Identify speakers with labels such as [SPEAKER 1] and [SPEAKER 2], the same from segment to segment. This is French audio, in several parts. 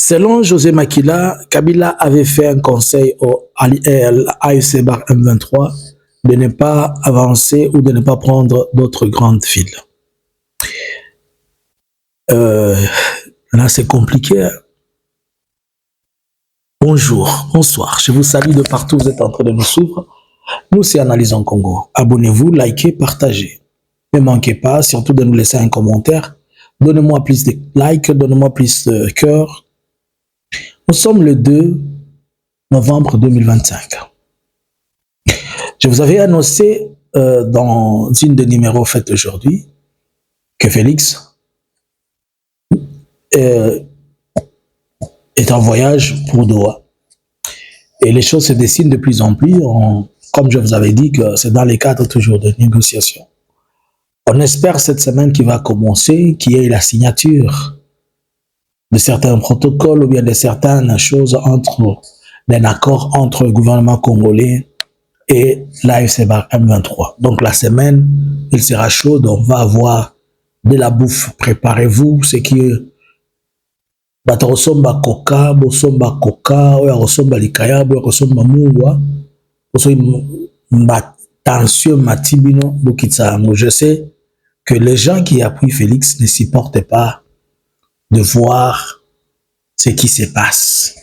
[SPEAKER 1] Selon José Makila, Kabila avait fait un conseil à l'AFC Bar M23 de ne pas avancer ou de ne pas prendre d'autres grandes villes. Là, c'est compliqué. Bonjour, bonsoir. Je vous salue de partout où vous êtes en train de nous suivre. Nous, c'est Analysons Congo. Abonnez-vous, likez, partagez. Ne manquez pas, surtout de nous laisser un commentaire. Donnez-moi plus de likes, donnez-moi plus de cœur. Nous sommes le 2 novembre 2025. Je vous avais annoncé dans une des numéros faits aujourd'hui que Félix est en voyage pour Doha. Et les choses se dessinent de plus en plus, comme je vous avais dit, que c'est dans les cadres toujours de négociations. On espère cette semaine qui va commencer, qu'il y ait la signature de certains protocoles ou bien de certaines choses d'un accord entre le gouvernement congolais et l'AFC Bar M23. Donc la semaine, il sera chaude, on va avoir de la bouffe. Préparez-vous, ce qui est Batarosomba Coca, Bosomba Coca, Oyarosomba Likaya, Oyarosomba Mungwa, Bosomba Tension Matibino, Bokitsango. Je sais que les gens qui appuient Félix ne supportent pas de voir ce qui se passe.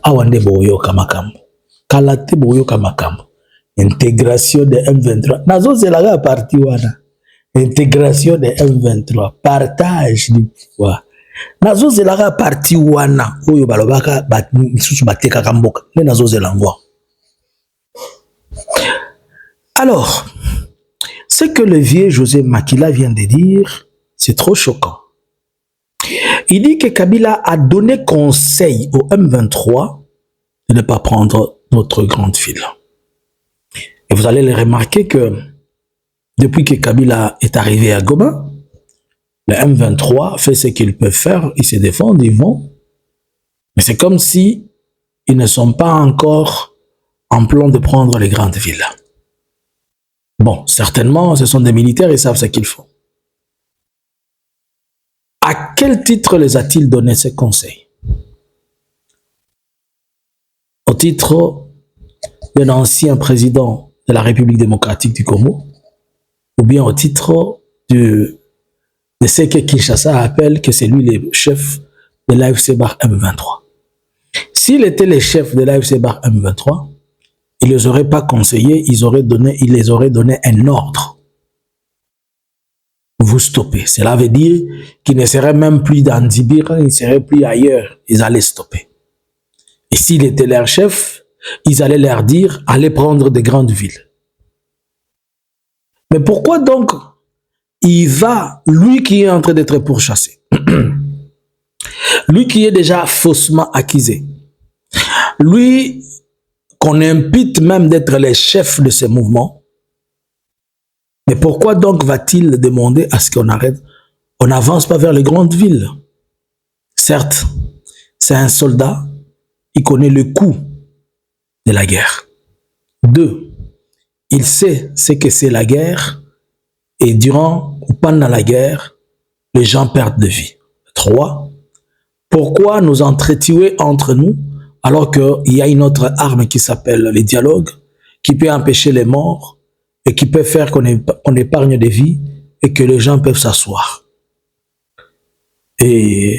[SPEAKER 1] Awande Boyo Kamakambo. Kalate Boyo Kamakambo. Intégration de M23. Nazo Zelaga parti wana. Intégration de M23. Partage du pouvoir. Nazo Zelaga parti wana. Oyo balobaka misusu bateka kamboka. Ne nazo zelangwa. Alors, ce que le vieux José Makila vient de dire, c'est trop choquant. Il dit que Kabila a donné conseil au M23 de ne pas prendre notre grande ville. Et vous allez le remarquer que depuis que Kabila est arrivé à Goma, le M23 fait ce qu'ils peuvent faire, ils se défendent, ils vont. Mais c'est comme si ils ne sont pas encore en plan de prendre les grandes villes. Bon, certainement, ce sont des militaires, ils savent ce qu'ils font. À quel titre les a-t-il donné ces conseils? Au titre d'un ancien président de la République démocratique du Congo, ou bien au titre de ce que Kinshasa appelle que c'est lui le chef de l'AFC Bar M23. S'il était le chef de l'AFC Bar M23, il ne les aurait pas conseillés, il les aurait donné un ordre. Vous stoppez. Cela veut dire qu'ils ne seraient même plus dans Dibir, ils ne seraient plus ailleurs. Ils allaient stopper. Et s'il était leur chef, ils allaient leur dire, allez prendre des grandes villes. Mais pourquoi donc il va, lui qui est en train d'être pourchassé, lui qui est déjà faussement accusé, lui qu'on impute même d'être le chef de ce mouvement, mais pourquoi donc va-t-il demander à ce qu'on arrête? On n'avance pas vers les grandes villes. Certes, c'est un soldat, il connaît le coût de la guerre. 2, il sait ce que c'est la guerre et durant ou pendant la guerre, les gens perdent de vie. 3, pourquoi nous entretuer entre nous alors qu'il y a une autre arme qui s'appelle le dialogue, qui peut empêcher les morts et qui peut faire qu'on épargne des vies et que les gens peuvent s'asseoir. Et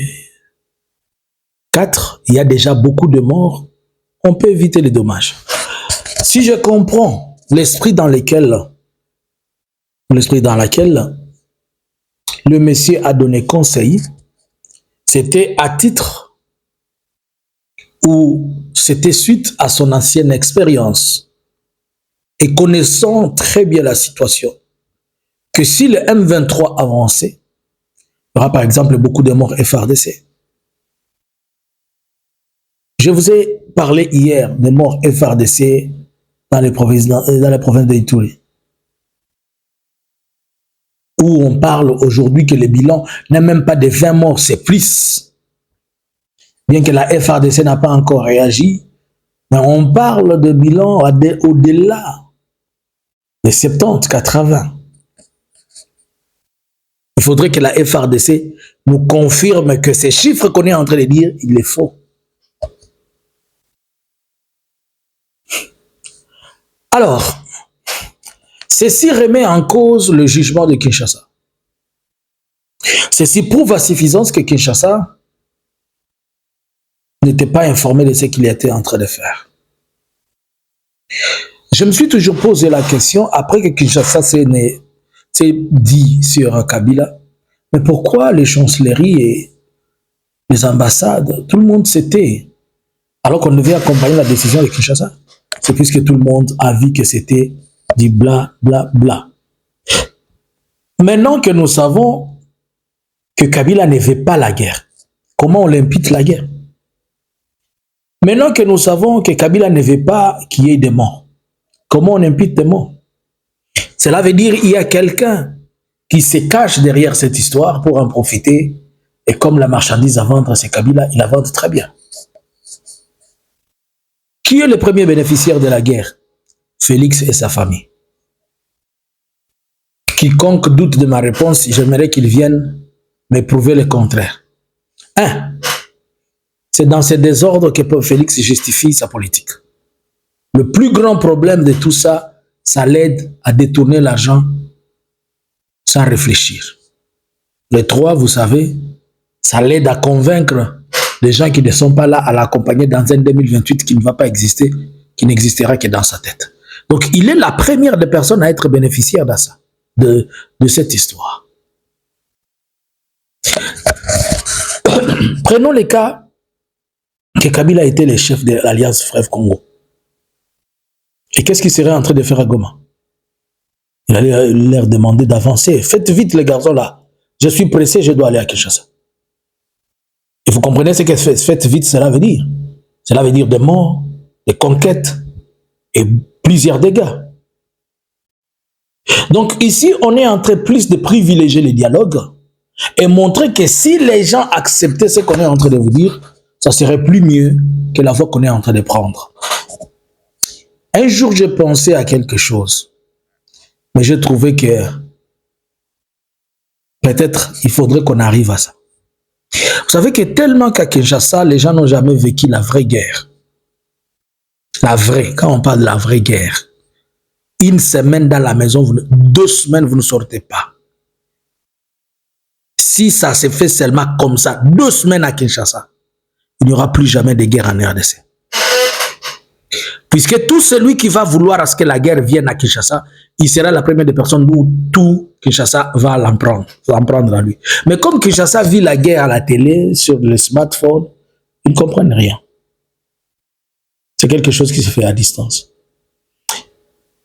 [SPEAKER 1] 4, il y a déjà beaucoup de morts, on peut éviter les dommages. Si je comprends l'esprit dans lequel le monsieur a donné conseil, c'était à titre ou c'était suite à son ancienne expérience. Et connaissant très bien la situation, que si le M23 avançait, il y aura par exemple beaucoup de morts FARDC. Je vous ai parlé hier des morts FARDC dans les provinces de Ituri, où on parle aujourd'hui que le bilan n'est même pas de 20 morts, c'est plus. Bien que la FARDC n'a pas encore réagi, mais on parle de bilan au-delà de 70, 80. Il faudrait que la FRDC nous confirme que ces chiffres qu'on est en train de dire, il est faux. Alors, ceci remet en cause le jugement de Kinshasa. Ceci prouve à suffisance que Kinshasa n'était pas informé de ce qu'il était en train de faire. Je me suis toujours posé la question, après que Kinshasa s'est dit sur Kabila, mais pourquoi les chancelleries et les ambassades, tout le monde s'était, alors qu'on devait accompagner la décision de Kinshasa? C'est puisque tout le monde a vu que c'était du bla bla bla. Maintenant que nous savons que Kabila ne veut pas la guerre, comment on l'impute la guerre? Maintenant que nous savons que Kabila ne veut pas qu'il y ait des morts, comment on impute des morts? Cela veut dire qu'il y a quelqu'un qui se cache derrière cette histoire pour en profiter, et comme la marchandise à vendre, c'est Kabila, il la vend très bien. Qui est le premier bénéficiaire de la guerre? Félix et sa famille. Quiconque doute de ma réponse, j'aimerais qu'il vienne me prouver le contraire. C'est dans ce désordre que Félix justifie sa politique. Le plus grand problème de tout ça, ça l'aide à détourner l'argent sans réfléchir. Les trois, vous savez, ça l'aide à convaincre les gens qui ne sont pas là à l'accompagner dans un 2028 qui ne va pas exister, qui n'existera que dans sa tête. Donc, il est la première des personnes à être bénéficiaire de ça, de cette histoire. Prenons le cas que Kabila était le chef de l'Alliance Fleuve Congo. Et qu'est-ce qu'il serait en train de faire à Goma? Il allait leur demander d'avancer. Faites vite les garçons là. Je suis pressé, je dois aller à Kinshasa. Et vous comprenez ce que faites vite, cela veut dire? Cela veut dire des morts, des conquêtes et plusieurs dégâts. Donc ici, on est en train plus de privilégier les dialogues et montrer que si les gens acceptaient ce qu'on est en train de vous dire, ça serait plus mieux que la voie qu'on est en train de prendre. Un jour, j'ai pensé à quelque chose, mais j'ai trouvé que peut-être il faudrait qu'on arrive à ça. Vous savez que tellement qu'à Kinshasa, les gens n'ont jamais vécu la vraie guerre. La vraie, quand on parle de la vraie guerre, une semaine dans la maison, 2 semaines, vous ne sortez pas. Si ça se fait seulement comme ça, 2 semaines à Kinshasa, il n'y aura plus jamais de guerre en RDC. Puisque tout celui qui va vouloir à ce que la guerre vienne à Kinshasa, il sera la première des personnes où tout Kinshasa va l'en prendre à lui. Mais comme Kinshasa vit la guerre à la télé, sur le smartphone, ils ne comprennent rien. C'est quelque chose qui se fait à distance.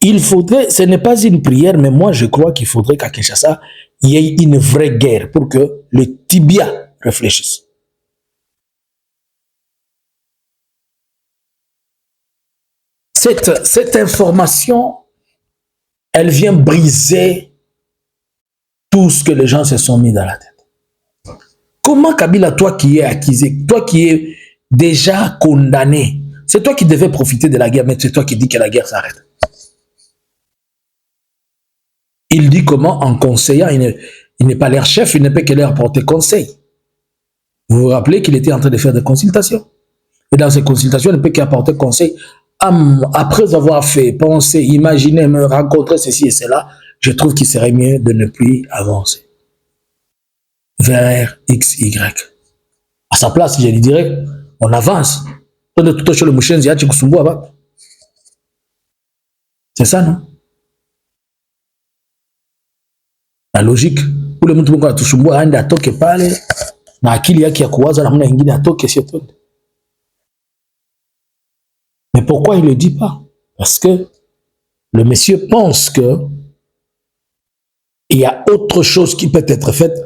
[SPEAKER 1] Il faudrait, ce n'est pas une prière, mais moi je crois qu'il faudrait qu'à Kinshasa, il y ait une vraie guerre pour que le tibia réfléchisse. Cette information, elle vient briser tout ce que les gens se sont mis dans la tête. Comment Kabila, toi qui es accusé, toi qui es déjà condamné, c'est toi qui devais profiter de la guerre, mais c'est toi qui dis que la guerre s'arrête. Il dit comment en conseillant, il n'est pas leur chef, il ne peut que leur apporter conseil. Vous vous rappelez qu'il était en train de faire des consultations. Et dans ces consultations, il ne peut qu'apporter conseil. Après avoir fait penser, imaginer, me rencontrer ceci et cela, je trouve qu'il serait mieux de ne plus avancer vers X, Y. À sa place, je lui dirais, on avance. C'est ça, non? La logique. Pour le monde qui a touché moi, il a toqué parler. Na akili yake ya kuwaza namna nyingine atoke sio tout. Mais pourquoi il ne le dit pas? Parce que le monsieur pense que il y a autre chose qui peut être faite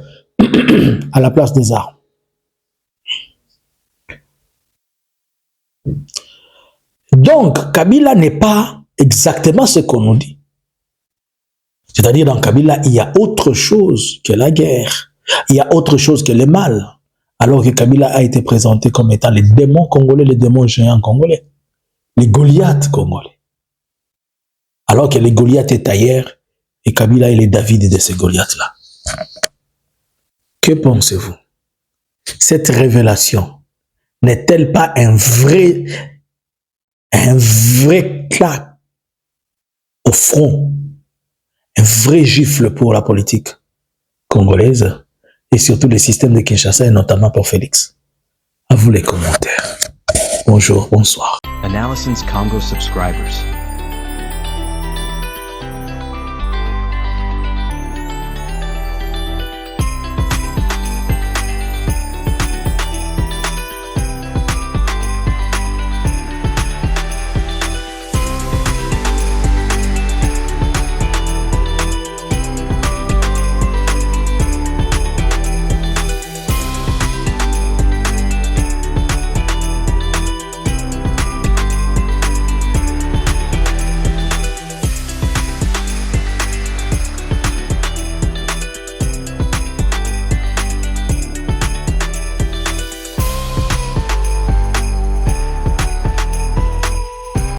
[SPEAKER 1] à la place des armes. Donc, Kabila n'est pas exactement ce qu'on nous dit. C'est-à-dire, dans Kabila, il y a autre chose que la guerre. Il y a autre chose que le mal. Alors que Kabila a été présenté comme étant les démons congolais, les démons géants congolais. Les Goliaths congolais. Alors que les Goliaths est ailleurs, et Kabila est les David de ces Goliaths-là. Que pensez-vous? Cette révélation n'est-elle pas un vrai claque au front, un vrai gifle pour la politique congolaise et surtout le système de Kinshasa et notamment pour Félix? À vous les commentaires. Bonjour, bonsoir.
[SPEAKER 2] Analysins Congo subscribers.